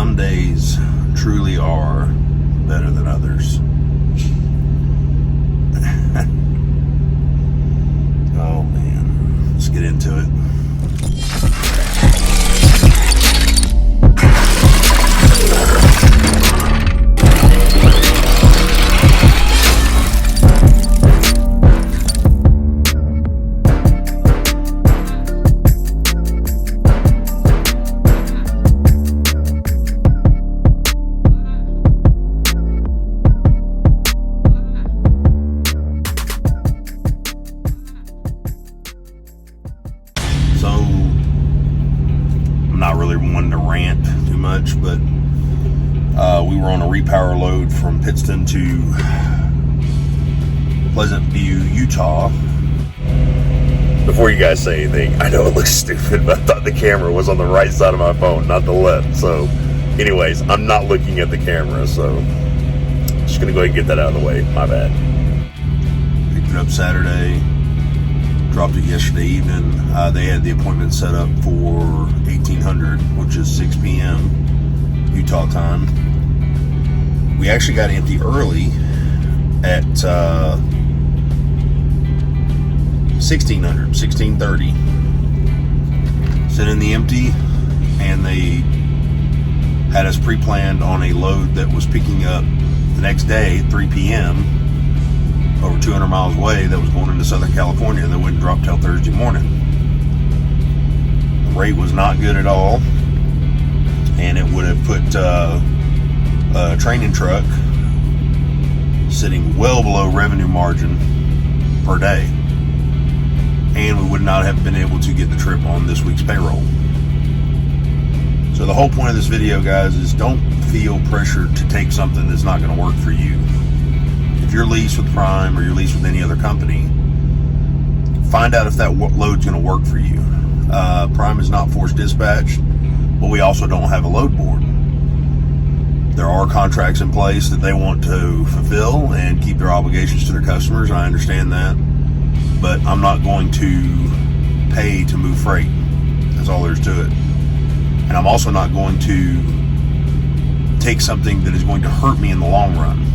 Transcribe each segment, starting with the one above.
some days truly are better than others. Oh man, let's get into it. But we were on a repower load from Pittston to Pleasant View, Utah. Before you guys say anything, I know it looks stupid, but I thought the camera was on the right side of my phone, not the left. So anyways, I'm not looking at the camera, so just gonna go ahead and get that out of the way. My bad. Picked it up Saturday, dropped it yesterday evening. They had the appointment set up for 1800, which is 6 p.m. Utah time. We actually got empty early at 1630. Sent in the empty, and they had us pre-planned on a load that was picking up the next day at 3 p.m. over 200 miles away that was going into Southern California that wouldn't drop till Thursday morning. The rate was not good at all, and it would have put a training truck sitting well below revenue margin per day, and we would not have been able to get the trip on this week's payroll. So the whole point of this video, guys, is don't feel pressured to take something that's not going to work for you. If you're leased with Prime or you're leased with any other company, find out if that load's going to work for you. Prime is not forced dispatch, but we also don't have a load board. There are contracts in place that they want to fulfill and keep their obligations to their customers. I understand that, but I'm not going to pay to move freight. That's all there is to it. And I'm also not going to take something that is going to hurt me in the long run.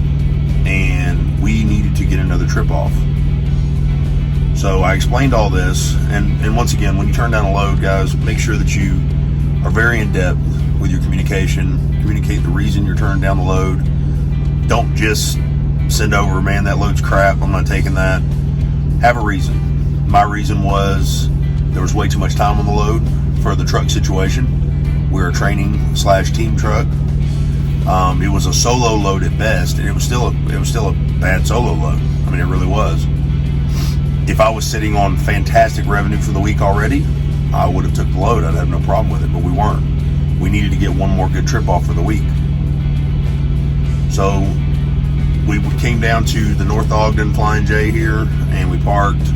And we needed to get another trip off. So I explained all this, and once again, when you turn down a load, guys, make sure that you are very in-depth with your communication. Communicate the reason you're turning down the load. Don't just send over, man, that load's crap, I'm not taking that. Have a reason. My reason was there was way too much time on the load for the truck situation. We're a training/team truck. It was a solo load at best, and it was still a bad solo load. I mean, it really was. If I was sitting on fantastic revenue for the week already, I would have took the load. I'd have no problem with it, but we weren't. We needed to get one more good trip off for the week. So we came down to the North Ogden Flying J here, and we parked,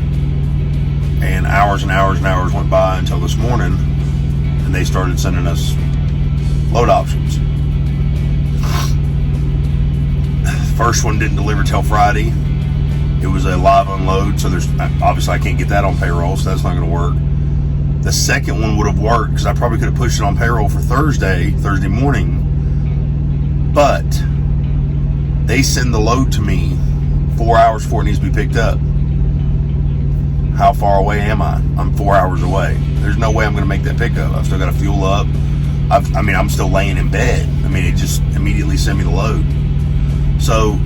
and hours and hours and hours went by until this morning, and they started sending us load options. First one didn't deliver till Friday. It was a live unload, so obviously I can't get that on payroll, so that's not going to work. The second one would have worked because I probably could have pushed it on payroll for Thursday morning, but they send the load to me 4 hours before it needs to be picked up. How far away am I? I'm 4 hours away. There's no way I'm going to make that pickup. I've still got to fuel up. I'm still laying in bed. It just immediately sent me the load. So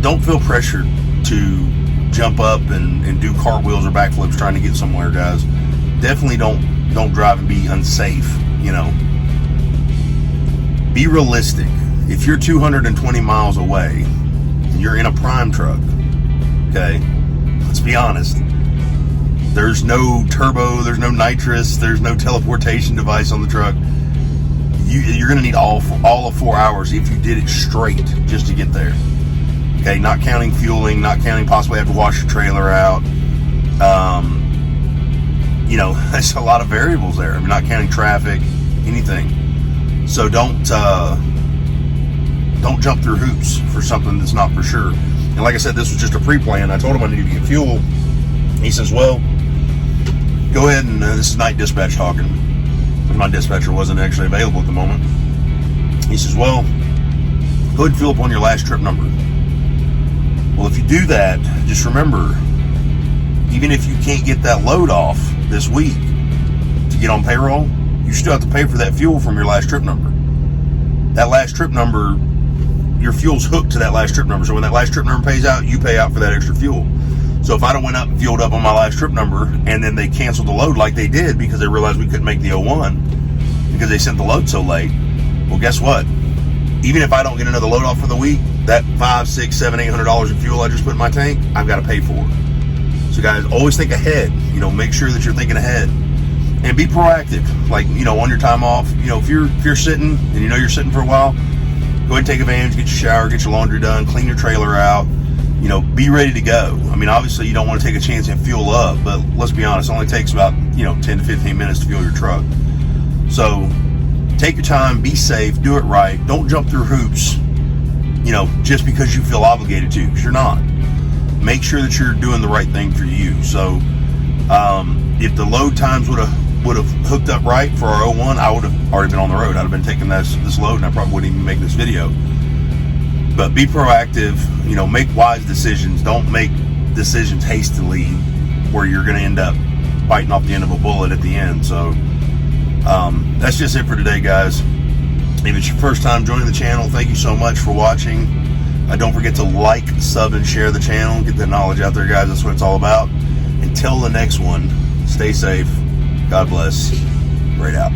don't feel pressured to jump up and do cartwheels or backflips trying to get somewhere, guys. Definitely don't drive and be unsafe, Be realistic. If you're 220 miles away and you're in a Prime truck, okay, let's be honest. There's no turbo, there's no nitrous, there's no teleportation device on the truck. You're going to need all of 4 hours if you did it straight just to get there. Okay, not counting fueling, not counting possibly have to wash your trailer out. There's a lot of variables there. Not counting traffic, anything. So don't jump through hoops for something that's not for sure. And like I said, this was just a pre-plan. I told him I needed to get fuel. He says, well, go ahead and this is night dispatch talking. My dispatcher wasn't actually available at the moment. He says, well, go ahead and fill up on your last trip number. Well, if you do that, just remember, even if you can't get that load off this week to get on payroll, you still have to pay for that fuel from your last trip number. That last trip number, your fuel's hooked to that last trip number. So when that last trip number pays out, you pay out for that extra fuel. So if I'd have went up and fueled up on my last trip number and then they canceled the load like they did because they realized we couldn't make the 01 because they sent the load so late, well, guess what? Even if I don't get another load off for the week, that $500, $600, $700, $800 in fuel I just put in my tank, I've got to pay for it. So guys, always think ahead. Make sure that you're thinking ahead and be proactive. Like, on your time off, if you're sitting and you're sitting for a while, go ahead and take advantage, get your shower, get your laundry done, clean your trailer out, be ready to go. I mean, obviously you don't want to take a chance and fuel up, but let's be honest, it only takes about, 10 to 15 minutes to fuel your truck. So take your time, be safe, do it right. Don't jump through hoops, just because you feel obligated to, because you're not. Make sure that you're doing the right thing for you. So if the load times would have hooked up right for our 01, I would have already been on the road. I'd have been taking this load, and I probably wouldn't even make this video. But be proactive, make wise decisions. Don't make decisions hastily where you're going to end up biting off the end of a bullet at the end. So that's just it for today, guys. If it's your first time joining the channel, thank you so much for watching. Don't forget to like, sub, and share the channel. Get that knowledge out there, guys. That's what it's all about. Until the next one, stay safe. God bless. Right out.